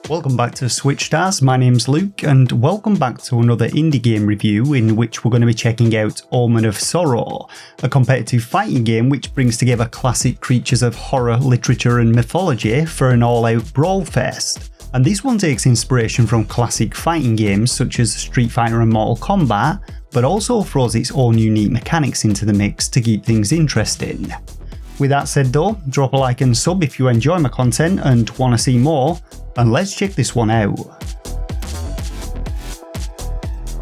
Welcome back to Switch Stars, my name's Luke and welcome back to another indie game review in which we're going to be checking out Omen of Sorrow, a competitive fighting game which brings together classic creatures of horror, literature and mythology for an all-out brawl fest. And this one takes inspiration from classic fighting games such as Street Fighter and Mortal Kombat, but also throws its own unique mechanics into the mix to keep things interesting. With that said though, drop a like and sub if you enjoy my content and want to see more, and let's check this one out.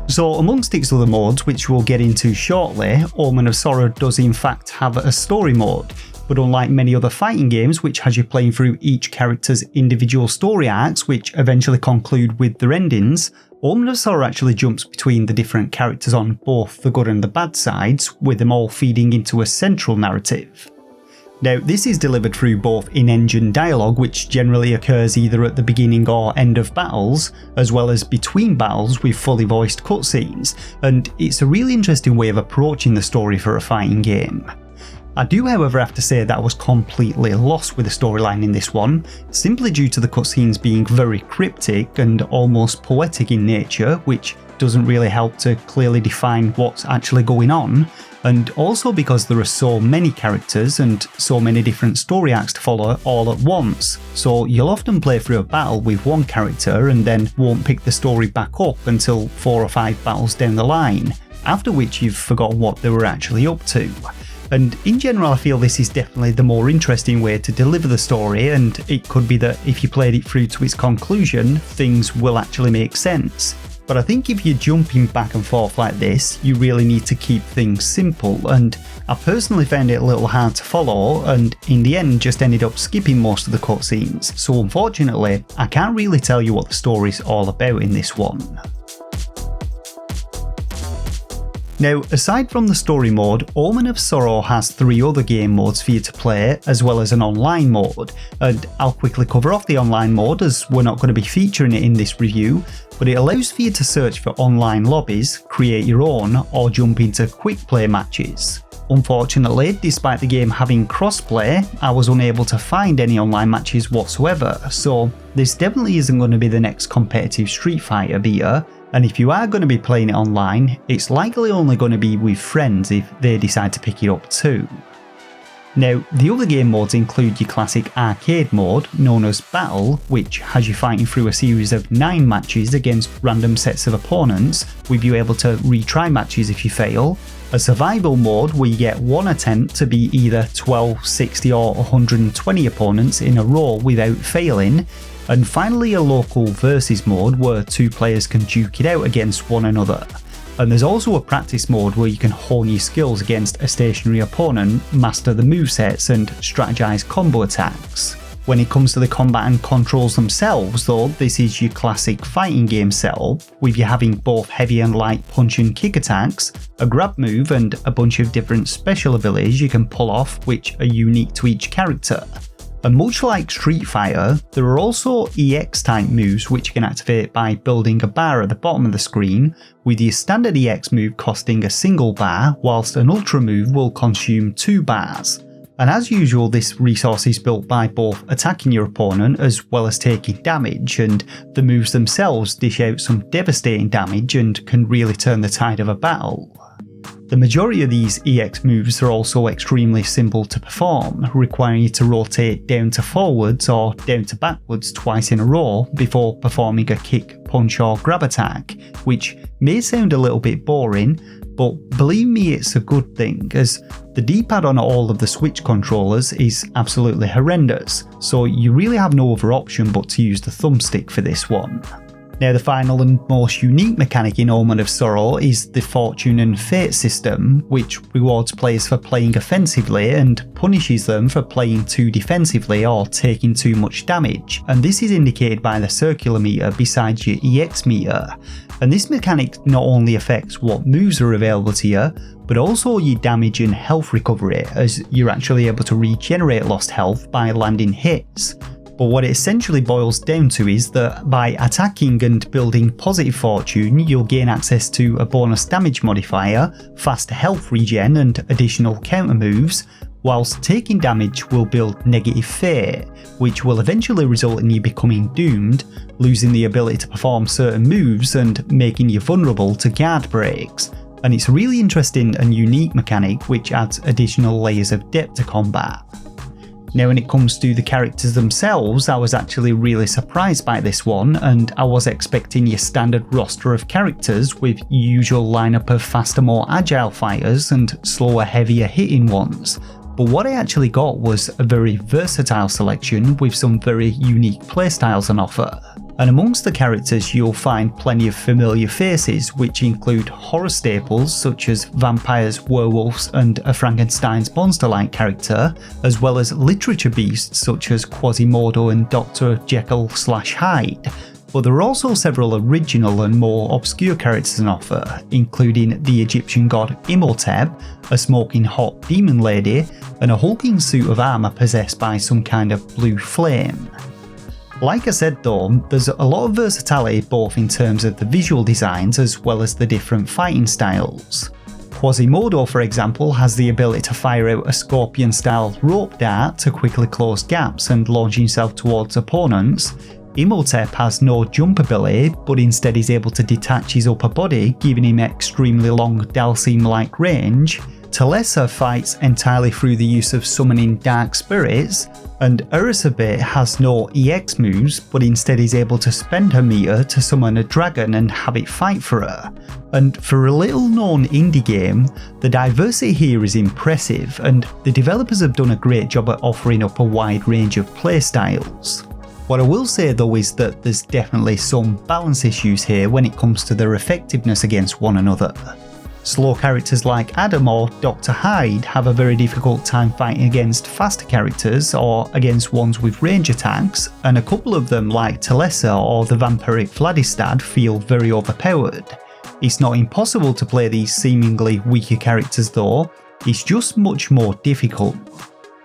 So amongst its other modes, which we'll get into shortly, Omen of Sorrow does in fact have a story mode, but unlike many other fighting games which has you playing through each character's individual story arcs which eventually conclude with their endings, Omen of Sorrow actually jumps between the different characters on both the good and the bad sides, with them all feeding into a central narrative. Now, this is delivered through both in-engine dialogue, which generally occurs either at the beginning or end of battles, as well as between battles with fully voiced cutscenes, and it's a really interesting way of approaching the story for a fighting game. I do however have to say that I was completely lost with the storyline in this one, simply due to the cutscenes being very cryptic and almost poetic in nature, which doesn't really help to clearly define what's actually going on, and also because there are so many characters and so many different story arcs to follow all at once, so you'll often play through a battle with one character and then won't pick the story back up until 4 or 5 battles down the line, after which you've forgotten what they were actually up to. And in general I feel this is definitely the more interesting way to deliver the story, and it could be that if you played it through to its conclusion, things will actually make sense. But I think if you're jumping back and forth like this, you really need to keep things simple, and I personally found it a little hard to follow and in the end just ended up skipping most of the cutscenes, so unfortunately I can't really tell you what the story's all about in this one. Now, aside from the story mode, Omen of Sorrow has 3 other game modes for you to play, as well as an online mode, and I'll quickly cover off the online mode as we're not going to be featuring it in this review, but it allows for you to search for online lobbies, create your own, or jump into quick play matches. Unfortunately, despite the game having crossplay, I was unable to find any online matches whatsoever, so this definitely isn't going to be the next competitive Street Fighter beater, and if you are going to be playing it online, it's likely only going to be with friends if they decide to pick it up too. Now, the other game modes include your classic arcade mode, known as Battle, which has you fighting through a series of 9 matches against random sets of opponents, with you able to retry matches if you fail, a survival mode where you get one attempt to beat either 12, 60 or 120 opponents in a row without failing, and finally a local versus mode where 2 players can duke it out against one another. And there's also a practice mode where you can hone your skills against a stationary opponent, master the movesets and strategize combo attacks. When it comes to the combat and controls themselves though, this is your classic fighting game setup, with you having both heavy and light punch and kick attacks, a grab move and a bunch of different special abilities you can pull off which are unique to each character. And much like Street Fighter, there are also EX type moves which you can activate by building a bar at the bottom of the screen, with your standard EX move costing a single bar, whilst an ultra move will consume 2 bars. And as usual, this resource is built by both attacking your opponent as well as taking damage, and the moves themselves dish out some devastating damage and can really turn the tide of a battle. The majority of these EX moves are also extremely simple to perform, requiring you to rotate down to forwards or down to backwards twice in a row before performing a kick, punch or grab attack, which may sound a little bit boring, but believe me it's a good thing, as the D-pad on all of the Switch controllers is absolutely horrendous, so you really have no other option but to use the thumbstick for this one. Now, the final and most unique mechanic in Omen of Sorrow is the Fortune and Fate system, which rewards players for playing offensively and punishes them for playing too defensively or taking too much damage, and this is indicated by the circular meter beside your EX meter. And this mechanic not only affects what moves are available to you, but also your damage and health recovery, as you're actually able to regenerate lost health by landing hits. But what it essentially boils down to is that by attacking and building positive fortune, you'll gain access to a bonus damage modifier, faster health regen and additional counter moves, whilst taking damage will build negative fate, which will eventually result in you becoming doomed, losing the ability to perform certain moves and making you vulnerable to guard breaks. And it's a really interesting and unique mechanic which adds additional layers of depth to combat. Now when it comes to the characters themselves, I was actually really surprised by this one, and I was expecting your standard roster of characters with your usual lineup of faster, more agile fighters and slower, heavier hitting ones. But what I actually got was a very versatile selection with some very unique playstyles on offer. And amongst the characters you'll find plenty of familiar faces, which include horror staples such as vampires, werewolves and a Frankenstein's monster-like character, as well as literature beasts such as Quasimodo and Dr. Jekyll/Hyde. But there are also several original and more obscure characters on offer, including the Egyptian god Imhotep, a smoking hot demon lady, and a hulking suit of armour possessed by some kind of blue flame. Like I said though, there's a lot of versatility both in terms of the visual designs as well as the different fighting styles. Quasimodo, for example, has the ability to fire out a scorpion-style rope dart to quickly close gaps and launch himself towards opponents. Imhotep has no jump ability, but instead is able to detach his upper body, giving him extremely long Dalsim-like range. Talessa fights entirely through the use of summoning dark spirits, and Urusabit has no EX moves, but instead is able to spend her meter to summon a dragon and have it fight for her. And for a little known indie game, the diversity here is impressive, and the developers have done a great job at offering up a wide range of playstyles. What I will say though is that there's definitely some balance issues here when it comes to their effectiveness against one another. Slow characters like Adam or Dr. Hyde have a very difficult time fighting against faster characters or against ones with range attacks, and a couple of them like Talessa or the vampiric Vladistad feel very overpowered. It's not impossible to play these seemingly weaker characters though, it's just much more difficult.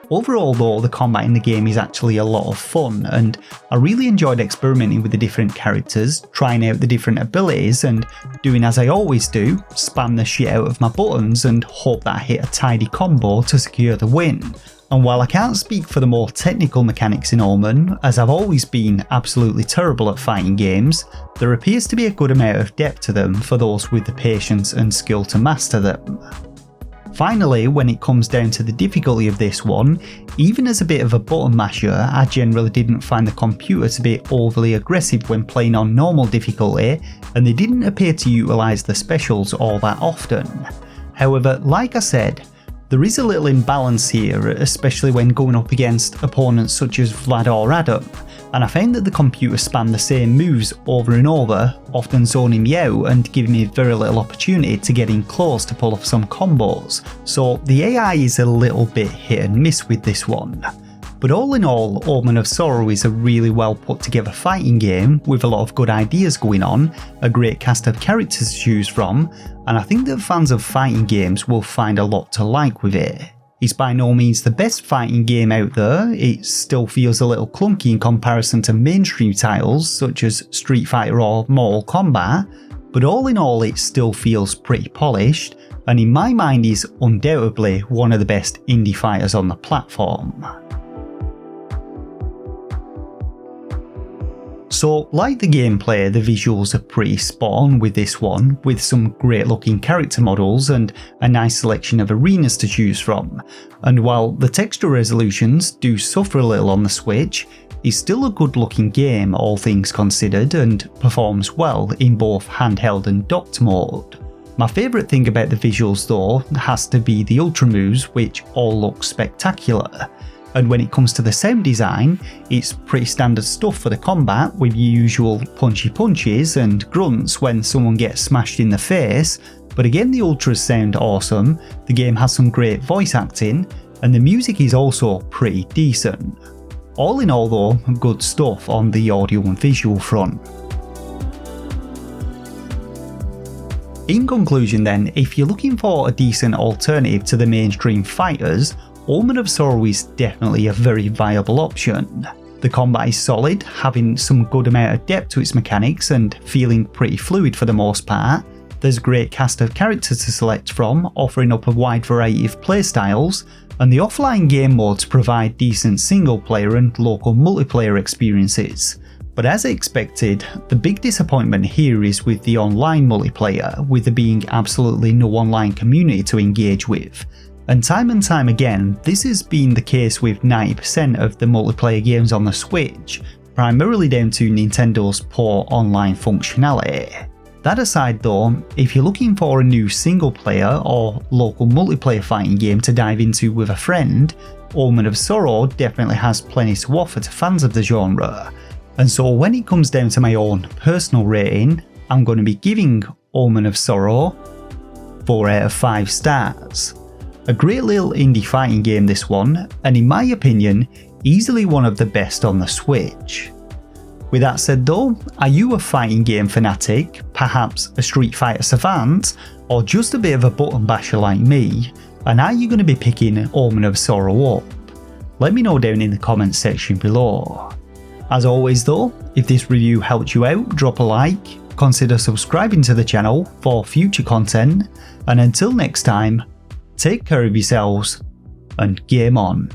Overall though, the combat in the game is actually a lot of fun, and I really enjoyed experimenting with the different characters, trying out the different abilities and doing as I always do, spam the shit out of my buttons and hope that I hit a tidy combo to secure the win. And while I can't speak for the more technical mechanics in Omen, as I've always been absolutely terrible at fighting games, there appears to be a good amount of depth to them for those with the patience and skill to master them. Finally, when it comes down to the difficulty of this one, even as a bit of a button masher, I generally didn't find the computer to be overly aggressive when playing on normal difficulty, and they didn't appear to utilise the specials all that often. However, like I said, there is a little imbalance here, especially when going up against opponents such as Vlad or Adam, and I found that the computer spammed the same moves over and over, often zoning me out and giving me very little opportunity to get in close to pull off some combos, so the AI is a little bit hit and miss with this one. But all in all, Omen of Sorrow is a really well put together fighting game with a lot of good ideas going on, a great cast of characters to choose from, and I think that fans of fighting games will find a lot to like with it. It's by no means the best fighting game out there, it still feels a little clunky in comparison to mainstream titles such as Street Fighter or Mortal Kombat, but all in all it still feels pretty polished, and in my mind is undoubtedly one of the best indie fighters on the platform. So like the gameplay, the visuals are pretty spot on with this one, with some great looking character models and a nice selection of arenas to choose from, and while the texture resolutions do suffer a little on the Switch, it's still a good looking game all things considered and performs well in both handheld and docked mode. My favourite thing about the visuals though has to be the ultra moves, which all look spectacular. And when it comes to the sound design, it's pretty standard stuff for the combat with your usual punchy punches and grunts when someone gets smashed in the face, but again the ultras sound awesome, the game has some great voice acting, and the music is also pretty decent. All in all though, good stuff on the audio and visual front. In conclusion then, if you're looking for a decent alternative to the mainstream fighters, Omen of Sorrow is definitely a very viable option. The combat is solid, having some good amount of depth to its mechanics and feeling pretty fluid for the most part. There's a great cast of characters to select from, offering up a wide variety of playstyles, and the offline game modes provide decent single player and local multiplayer experiences. But as expected, the big disappointment here is with the online multiplayer, with there being absolutely no online community to engage with. And time again, this has been the case with 90% of the multiplayer games on the Switch, primarily down to Nintendo's poor online functionality. That aside though, if you're looking for a new single player or local multiplayer fighting game to dive into with a friend, Omen of Sorrow definitely has plenty to offer to fans of the genre. And so when it comes down to my own personal rating, I'm going to be giving Omen of Sorrow 4 out of 5 stars. A great little indie fighting game this one, and in my opinion, easily one of the best on the Switch. With that said though, are you a fighting game fanatic, perhaps a Street Fighter savant, or just a bit of a button basher like me, and are you going to be picking Omen of Sorrow up? Let me know down in the comments section below. As always though, if this review helped you out, drop a like, consider subscribing to the channel for future content, and until next time, take care of yourselves and game on.